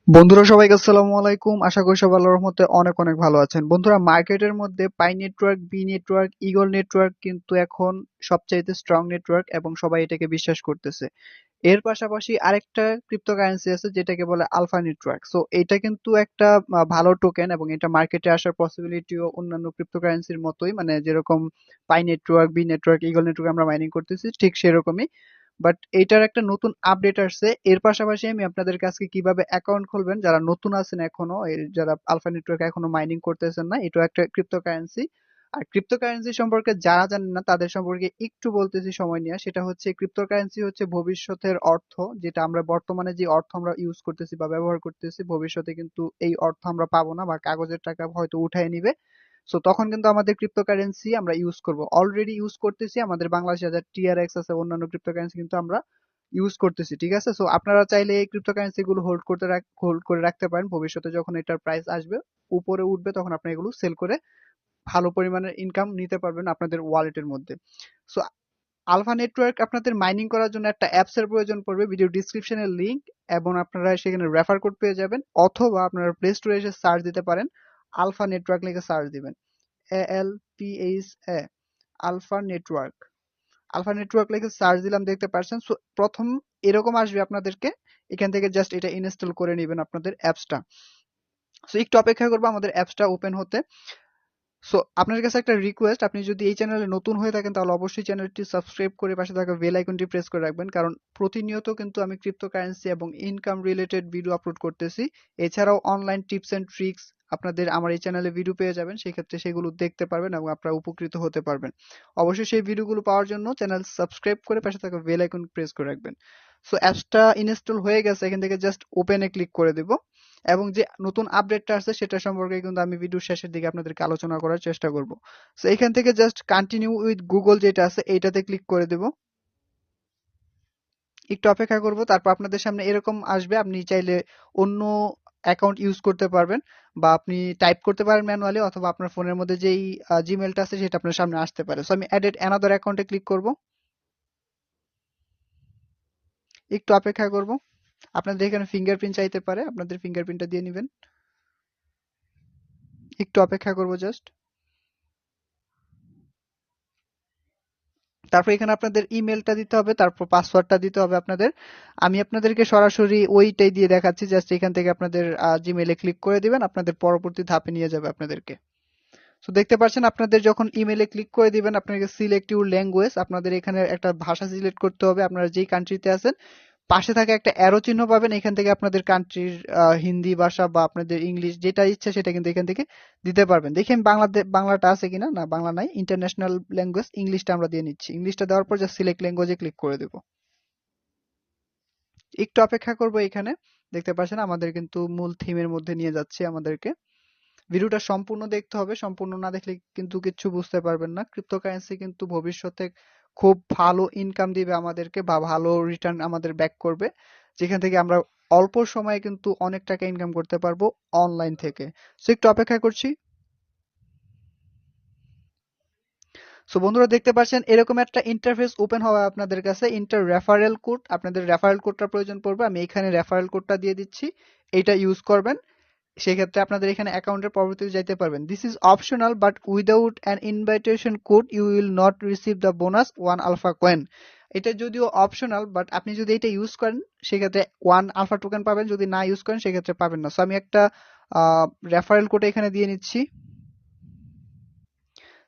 বন্ধুরা সবাইকে আসসালামু আলাইকুম। আশা করি সবাই আল্লাহর রহমতে অনেক অনেক ভালো আছেন। বন্ধুরা, মার্কেটের মধ্যে Pi Network, Bee Network, Eagle Network কিন্তু এখন সবচাইতে স্ট্রং নেটওয়ার্ক এবং সবাই এটাকে বিশ্বাস করতেছে। এর পাশাপাশি আরেকটা ক্রিপ্টোকারেন্সি আছে যেটাকে বলে আলফা নেটওয়ার্ক। সো এটা কিন্তু একটা ভালো টোকেন এবং এটা মার্কেটে আসার পসিবিলিটিও অন্যান্য ক্রিপ্টোকারেন্সির মতোই, মানে যেরকম Pi Network, Bee Network, Eagle Network আমরা মাইনিং করতেছি ঠিক সেরকমই। বাট এইটার একটা নতুন আপডেট আসছে। এর পাশাপাশি আমি আপনাদের কাছে কিভাবে অ্যাকাউন্ট খুলবেন যারা নতুন আছেন এখনো, যারা আলফা নেটওয়ার্ক এখনো মাইনিং করতেছেন না, এটাও একটা ক্রিপ্টোকারেন্সি। আর ক্রিপ্টোকারেন্সি সম্পর্কে যারা জানেন না তাদের সম্পর্কে একটু বলতেছি সময় নিয়ে। সেটা হচ্ছে ক্রিপ্টোকারেন্সি হচ্ছে ভবিষ্যতের অর্থ, যেটা আমরা বর্তমানে যে অর্থ আমরা ইউজ করতেছি বা ব্যবহার করতেছি, ভবিষ্যতে কিন্তু এই অর্থ আমরা পাবো না বা কাগজের টাকা হয়তো উঠায় নিবে। সো তখন কিন্তু আমাদের ক্রিপ্টোকারেন্সি আমরা ইউজ করব, অলরেডি ইউজ করতেছি। আমাদের বাংলাদেশে যারা টিআরএক্স আছে, অন্যান্য ক্রিপ্টোকারেন্সি কিন্তু আমরা ইউজ করতেছি, ঠিক আছে। সো আপনারা চাইলে এই ক্রিপ্টোকারেন্সি গুলো হোল্ড করে রাখতে পারেন। ভবিষ্যতে যখন এটার প্রাইস আসবে, উপরে উঠবে, তখন আপনি এগুলো সেল করে ভালো পরিমাণের ইনকাম নিতে পারবেন আপনাদের ওয়ালেটের মধ্যে। সো আলফা নেটওয়ার্ক আপনাদের মাইনিং করার জন্য একটা অ্যাপস এর প্রয়োজন পড়বে, ভিডিও ডিসক্রিপশনের লিংক, এবং আপনারা সেখানে রেফার কোড পেয়ে যাবেন। অথবা আপনারা প্লে স্টোরে এসে সার্চ দিতে পারেন, আলফা নেটওয়ার্ক লিখে সার্চ দিবেন, ALPHA, Alpha Network. Alpha Network লিখে সার্চ দিলাম, দেখতে পারছেন। সো প্রথম এরকম আসবে আপনাদেরকে, এখান থেকে জাস্ট এটা ইনস্টল করে নেবেন আপনাদের অ্যাপসটা। সো একটু অপেক্ষা করবো আমাদের অ্যাপসটা ওপেন হতে। সো আপনার কাছে একটা রিকোয়েস্ট, আপনি যদি এই চ্যানেলে নতুন হয়ে থাকেন তাহলে অবশ্যই চ্যানেলটি সাবস্ক্রাইব করে পাশে থাকা বেল আইকনটি প্রেস করে রাখবেন, কারণ প্রতিনিয়ত কিন্তু আমি ক্রিপ্টোকারেন্সি এবং ইনকাম রিলেটেড ভিডিও আপলোড করতেছি। এছাড়াও অনলাইন টিপস এন্ড ট্রিক্স আপনাদের আমার এই চ্যানেলে ভিডিও পেয়ে যাবেন, সেই ক্ষেত্রে সেগুলো দেখতে পারবেন এবং আপনারা উপকৃত হতে পারবেন। অবশ্যই সেই ভিডিওগুলো পাওয়ার জন্য চ্যানেল সাবস্ক্রাইব করে পাশে থাকা বেল আইকন প্রেস করে রাখবেন। সো অ্যাপসটা ইনস্টল হয়ে গেছে, এখান থেকে জাস্ট ওপেনে ক্লিক করে দেব, এবং যে নতুন আপডেটটা আসছে সেটা সম্পর্কে কিন্তু আমি ভিডিওর শেষের দিকে আপনাদেরকে আলোচনা করার চেষ্টা করব। সো এখান থেকে জাস্ট কন্টিনিউ উইথ গুগল যেটা আছে এইটাতে ক্লিক করে দেব। একটু অপেক্ষা করব, তারপর আপনাদের সামনে এরকম আসবে। আপনি চাইলে অন্য অ্যাকাউন্ট ইউজ করতে পারবেন, বা আপনি টাইপ করতে পারেন ম্যানুয়ালি, অথবা আপনার ফোনের মধ্যে যেই জিমেলটা আছে সেটা আপনার সামনে আসতে পারে। সো আমি অ্যাডেড অ্যানাদার অ্যাকাউন্টে ক্লিক করব, একটু অপেক্ষা করব। আপনাদের এখানে ফিঙ্গারপ্রিন্ট চাইতে পারে, আপনাদের ফিঙ্গারপ্রিন্টটা দিয়ে নেবেন। একটু অপেক্ষা করব জাস্ট। তারপর এখানে আপনাদের ইমেলটা দিতে হবে, তারপর পাসওয়ার্ডটা দিতে হবে আপনাদের। আমি আপনাদেরকে সরাসরি ওইটাই দিয়ে দেখাচ্ছি, জাস্ট এখান থেকে আপনাদের জিমেইলে ক্লিক করে দিবেন, আপনাদের পরবর্তী ধাপে নিয়ে যাবে আপনাদেরকে। তো দেখতে পাচ্ছেন, আপনাদের যখন ইমেইলে ক্লিক করে দিবেন আপনাকে সিলেক্ট ইউর ল্যাঙ্গুয়েজ, আপনাদের এখানে একটা ভাষা সিলেক্ট করতে হবে আপনারা যেই কান্ট্রিতে আছেন। পাশে থাকা একটা অ্যারো চিহ্ন পাবেন, এখান থেকে আপনাদের কান্ট্রির হিন্দি ভাষা বা আপনাদের ইংলিশ যেটা ইচ্ছা সেটা কিন্তু এখান থেকে দিতে পারবেন। দেখি আমি বাংলাটা আছে কিনা, না বাংলা নাই, ইন্টারন্যাশনাল ল্যাঙ্গুয়েজ ইংলিশটা আমরা দিয়ে নিচ্ছি। ইংলিশটা দেওয়ার পর জাস্ট সিলেক্ট ল্যাঙ্গুয়েজে ক্লিক করে দেব। একটু অপেক্ষা করব এখানে। দেখতে পাচ্ছেন আমাদের কিন্তু মূল থিমের মধ্যে নিয়ে যাচ্ছে আমাদেরকে। ভিডিওটা সম্পূর্ণ দেখতে হবে, সম্পূর্ণ না দেখলে কিন্তু কিচ্ছু বুঝতে পারবেন না। ক্রিপ্টোকারেন্সি কিন্তু ভবিষ্যতে খুব ভালো ইনকাম দিবে আমাদেরকে, বা ভালো রিটার্ন আমাদের ব্যাক করবে, যেখান থেকে আমরা অল্প সময়ে কিন্তু অনেক টাকা ইনকাম করতে পারবো অনলাইন থেকে। সো একটু অপেক্ষা করছি। সো বন্ধুরা দেখতে পাচ্ছেন এরকম একটা ইন্টারফেস ওপেন হবে আপনাদের কাছে। ইন্টার রেফারেল কোড, আপনাদের রেফারেল কোডটা প্রয়োজন পড়বে। আমি এখানে রেফারেল কোডটা দিয়ে দিচ্ছি, এটা ইউজ করবেন। সেক্ষেত্রে আপনাদের এখানে অ্যাকাউন্টের পরবর্তীতে যাইতে পারবেন। This is optional but without an invitation code you will not receive the bonus 1 Alpha coin. এটা যদিও অপশনাল, বাট আপনি যদি এটা ইউজ করেন সেক্ষেত্রে 1 আলফা টোকেন পাবেন, যদি না ইউজ করেন সেক্ষেত্রে পাবেন না। সো আমি একটা রেফারেল কোড এখানে দিয়ে নিচ্ছি।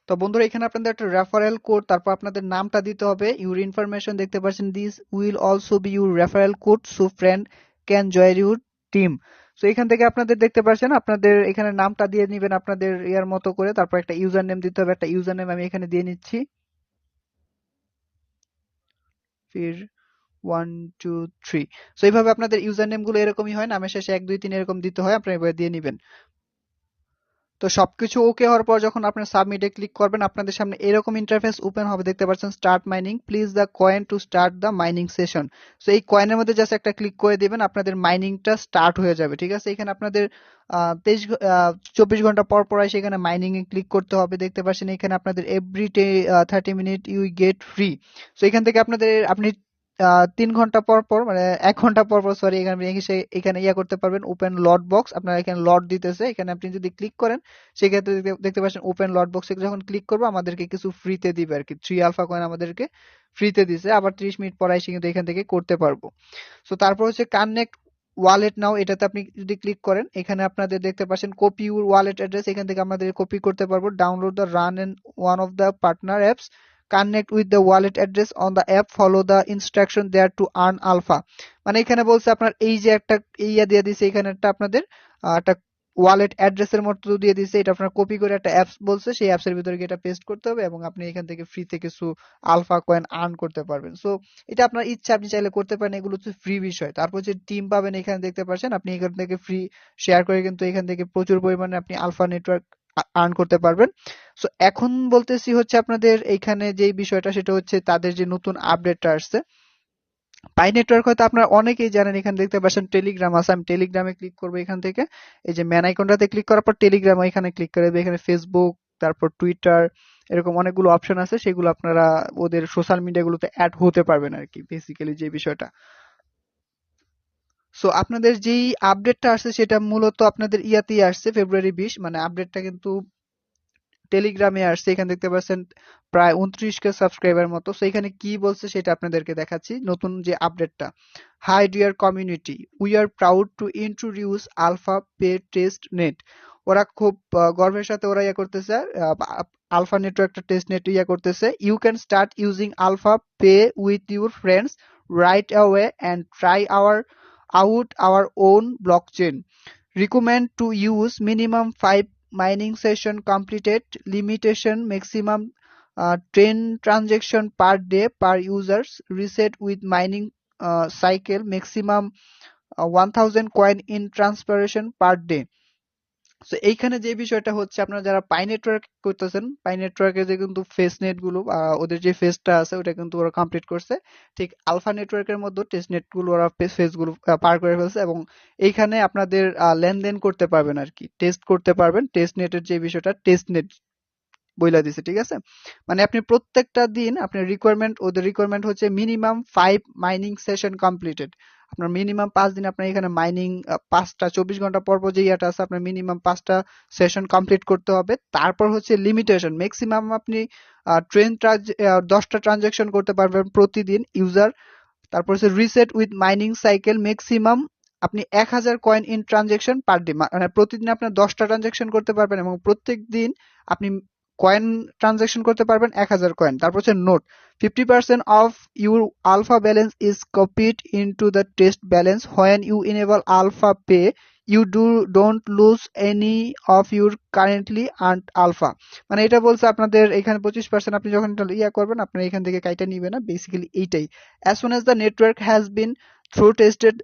তো বন্ধুরা এখানে আপনাদের একটা রেফারেল কোড, তারপর আপনাদের নামটা দিতে হবে, ইউর ইনফরমেশন দেখতে পাচ্ছেন, this will also be your referral code so friend can join your team. So এখান থেকে আপনাদের দেখতে পাচ্ছেন আপনাদের এখানে নামটা দিয়ে নেবেন আপনাদের ইয়ার মতো করে, তারপর একটা ইউজার নেম দিতে হবে, একটা ইউজার নেম আমি এখানে দিয়ে নিচ্ছি, ফির 1 2 3। সো এইভাবে আপনাদের ইউজার নেম গুলো এরকমই হয়, নামের শেষে 1 2 3 এরকম দিতে হয়, আপনারা এভাবে দিয়ে নেবেন। তো সবকিছু ওকে হওয়ার পর যখন আপনার সাবমিটে ক্লিক করবেন আপনাদের সামনে এরকম ইন্টারফেস ওপেন হবে, দেখতে পাচ্ছেন start mining, please the coin to start the mining session. So এই কয়েনের মধ্যে জাস্ট একটা ক্লিক করে দিবেন, আপনাদের মাইনিংটা স্টার্ট হয়ে যাবে, ঠিক আছে। এখানে আপনাদের 24 ঘন্টা পর পর সেখানে মাইনিং এ ক্লিক করতে হবে। দেখতে পাচ্ছেন এখানে আপনাদের every 30 minute you get free. So এখান থেকে আপনাদের আপনি 3 ঘন্টা পর পর, মানে 1 ঘন্টা পর পর, সরি, এখানে আপনি এখানে ইয়া করতে পারবেন, ওপেন লট বক্স। আপনার এখানে লট দিতেছে, এখানে আপনি যদি ক্লিক করেন সেক্ষেত্রে দেখতে পাচ্ছেন ওপেন লট বক্সে যখন ক্লিক করবো আমাদেরকে কিছু ফ্রিতে দিবে আর কি, 3 আলফা কয়েন আমাদেরকে ফ্রিতে দিছে। আবার 30 মিনিট পর এসে কিন্তু এখান থেকে করতে পারবো। সো তারপর হচ্ছে কানেক্ট ওয়ালেট নাও, এটাতে আপনি যদি ক্লিক করেন এখানে আপনাদের দেখতে পাচ্ছেন কপি ইউর ওয়ালেট অ্যাড্রেস, এখান থেকে আমাদের কপি করতে পারবো। Download the run and one of the partner apps, connect with the wallet address on the app, follow the instruction there to earn Alpha. মানে এখানে বলছে আপনার এই যে একটা ইয়া দিয়ে দিছে, এখানে একটা আপনাদের একটা ওয়ালেট অ্যাড্রেসের মতো দিয়ে দিছে, এটা আপনার কপি করে একটা অ্যাপস বলছে, সেই অ্যাপসের ভিতরে গিয়ে এটা পেস্ট করতে হবে এবং আপনি এখান থেকে ফ্রিতে কিছু আলফা কয়েন আর্ন করতে পারবেন। সো এটা আপনার ইচ্ছা, আপনি চাইলে করতে পারেন, এগুলো হচ্ছে ফ্রি বিষয়। তারপর যে টিম পাবেন এখানে দেখতে পাচ্ছেন, আপনি এখান থেকে ফ্রি শেয়ার করে কিন্তু এখান থেকে প্রচুর পরিমাণে আপনি আলফা নেটওয়ার্ক আর্ন করতে পারবেন। সো এখন বলতেছি হচ্ছে আপনাদের এইখানে যেই বিষয়টা সেটা হচ্ছে তাদের যে নতুন আপডেটটা আসছে পাই নেটওয়ার্ক, হয়তো আপনারা অনেকেই জানেন। এখানে দেখতে পাচ্ছেন টেলিগ্রাম আছে, আমি টেলিগ্রামে ক্লিক করবো। এখান থেকে এই যে ম্যান আইকনটাতে ক্লিক করার পর টেলিগ্রাম এখানে ক্লিক করে দেবে। এখানে ফেসবুক, তারপর টুইটার, এরকম অনেকগুলো অপশন আছে, সেগুলো আপনারা ওদের সোশ্যাল মিডিয়াগুলোতে অ্যাড হতে পারবেন আর কি, বেসিক্যালি যে বিষয়টা। সো আপনাদের যেই আপডেটটা আসছে সেটা মূলত আপনাদের ইয়াতেই আসছে, ফেব্রুয়ারি 20, মানে আপডেটটা কিন্তু টেলিগ্রামে আসছে। এখানে দেখতে পাচ্ছেন প্রায় 29K সাবস্ক্রাইবার মতো। সো এখানে কি বলছে সেটা আপনাদেরকে দেখাচ্ছি, নতুন যে আপডেটটা। Hi dear community, we are proud to introduce Alpha Pay test net. ওরা খুব গর্বের সাথে ওরা ইয়া করতেছে, আলফা নেটওয়ার্কটা টেস্ট নেট ইয়া করতেছে। You can start using Alpha Pay with your friends right away and try out our own blockchain. Recommend to use minimum 5 mining session completed. Limitation maximum 10 transaction per day per users. Reset with mining cycle maximum 1000 coin in transpiration per day. So এইখানে যে বিষয়টা হচ্ছে, আপনারা যারা পাই network করতেছেন, পাই নেটওয়ার্কের যে কিন্তু ফেস নেট গুলো, ওদের যে ফেসটা আছে ওটা কিন্তু ওরা কমপ্লিট করছে। ঠিক আলফা নেটওয়ার্কের মধ্যে টেস্ট নেট গুলো ওরা ফেস গুলো পার করে ফেলছে এবং এইখানে আপনাদের লেনদেন করতে পারবেন আর কি, টেস্ট করতে পারবেন। টেস্ট নেটের যে বিষয়টা, টেস্ট নেট বইলা দিছে, ঠিক আছে। মানে আপনি প্রত্যেকটা দিন আপনার রিকোয়ারমেন্ট, ওদের রিকোয়ারমেন্ট হচ্ছে মিনিমাম 5 মাইনিং সেশন কমপ্লিটেড। আপনার মিনিমাম 5 দিন আপনার এখানে মাইনিং, 5টা 24 ঘন্টা পর পর যে ইয়াটা আছে, আপনার মিনিমাম 5টা সেশন কমপ্লিট করতে হবে। তারপর হচ্ছে লিমিটেশন, ম্যাক্সিমাম আপনি 10টা ট্রানজাকশন করতে পারবেন প্রতিদিন ইউজার। তারপর হচ্ছে reset with mining cycle maximum আপনি 1000 coin in transaction per day, মানে প্রতিদিন আপনার 10টা ট্রানজাকশন করতে পারবেন এবং প্রত্যেক দিন আপনি কয়েন ট্রানজাকশন করতে পারবেন 1000 কয়েন। তারপর হচ্ছে note, 50% of your Alpha balance is copied into the test balance when you enable Alpha Pay, you don't lose any of your currently earned Alpha. মানে এটা বলছে আপনাদের এখানে 25% আপনি যখন এটা ইয়া করবেন আপনার এখান থেকে কাইটা নিবে না, বেসিক্যালি এইটাই। As soon as the network has been through tested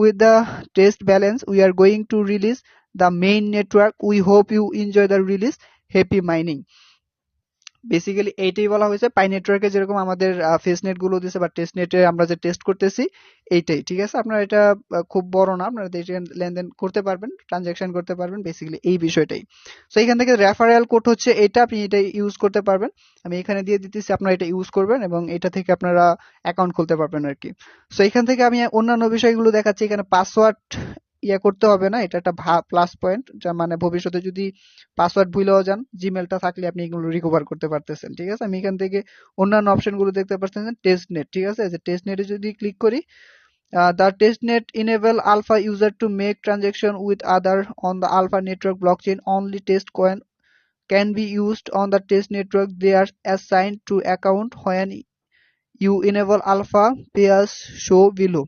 with the test balance, we are going to release the main network. We hope you enjoy the release. Happy mining. Basically এইটাই বলা হয়েছে। পাই নেটওয়ার্কে যেরকম আমাদের face net গুলো দিছে বা test নেটে আমরা যে টেস্ট করতেছি এইটাই, ঠিক আছে। আপনারা এটা খুব বড় না, আপনারা লেনদেন করতে পারবেন, ট্রানজাকশন করতে পারবেন, বেসিক্যালি এই বিষয়টাই। সো এখান থেকে রেফারেল কোড হচ্ছে এটা, আপনি এটা ইউজ করতে পারবেন। আমি এখানে দিয়ে দিতেছি, আপনারা এটা ইউজ করবেন এবং এটা থেকে আপনারা অ্যাকাউন্ট খুলতে পারবেন আর কি। সো এখান থেকে আমি অন্যান্য বিষয়গুলো দেখাচ্ছি। এখানে পাসওয়ার্ড ইয়া করতে হবে না, এটা একটা প্লাস পয়েন্ট, যা মানে ভবিষ্যতে যদি পাসওয়ার্ড ভুলেও যান, জিমেলটা থাকলে আপনি এগুলো রিকভার করতে পারতেছেন, ঠিক আছে। আমি এখান থেকে অন্যান্য অপশন গুলো দেখতে পাচ্ছেন, টেস্ট নেট, ঠিক আছে। যে টেস্ট নেটে যদি ক্লিক করি, the testnet enable alpha user to make transaction with other on the alpha network blockchain. Only test coin can be used on the test network. They are assigned to account when you enable alpha pairs show below.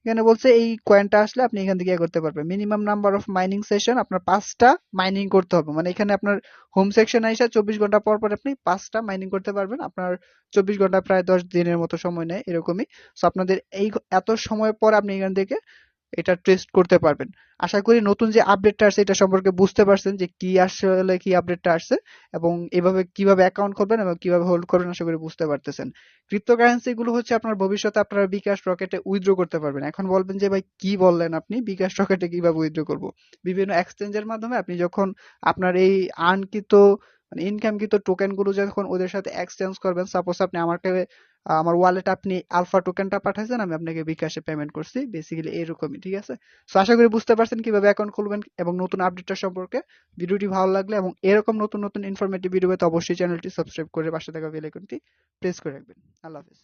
এখানে বলছে এই কয়েনটা আসলে আপনি এখান থেকে করতে পারবেন। Minimum number of mining session, আপনার 5টা মাইনিং করতে হবে। মানে এখানে আপনার হোম সেকশন আইসা 24 ঘন্টা পর পর আপনি 5টা মাইনিং করতে পারবেন। আপনার 24 ঘন্টা প্রায় 10 দিনের মতো সময় নেয় এরকমই। সো আপনাদের এই এত সময় পর আপনি এখান থেকে এটা টেস্ট করতে পারবেন। আশা করি নতুন যে আপডেটটা আসছে এটা সম্পর্কে বুঝতে পারছেন যে কি আসলে কি আপডেটটা আসছে এবং এভাবে কিভাবে অ্যাকাউন্ট করবেন এবং কিভাবে হোল্ড করবেন, আশা করি বুঝতে পারতেছেন। ক্রিপ্টোকারেন্সি গুলো হচ্ছে আপনার ভবিষ্যতে আপনারা বিকাশ রকেটে উইথড্র করতে পারবেন। এখন বলবেন যে ভাই কি বললেন আপনি, বিকাশ রকেটে কিভাবে উইথড্র করব? বিভিন্ন এক্সচেঞ্জের মাধ্যমে আপনি যখন আপনার এই আর্নকৃত মানে ইনকামকৃত টোকেন গুলো যখন ওদের সাথে এক্সচেঞ্জ করবেন, সাপোজ আপনি আমাকে আমার ওয়ালেট আপনি আলফা টোকেনটা পাঠাইছেন, আমি আপনাকে বিকাশে পেমেন্ট করছি, বেসিক্যালি এরকমই, ঠিক আছে? সো আশা করি বুঝতে পারছেন কিভাবে অ্যাকাউন্ট খুলবেন এবং নতুন আপডেটটা সম্পর্কে। ভিডিওটি ভালো লাগলে এবং এরকম নতুন নতুন ইনফরমেটিভ ভিডিও পেতে অবশ্যই চ্যানেলটি সাবস্ক্রাইব করে পাশে থাকা বেল আইকনটি প্রেস করে রাখবেন। আল্লাহ হাফেজ।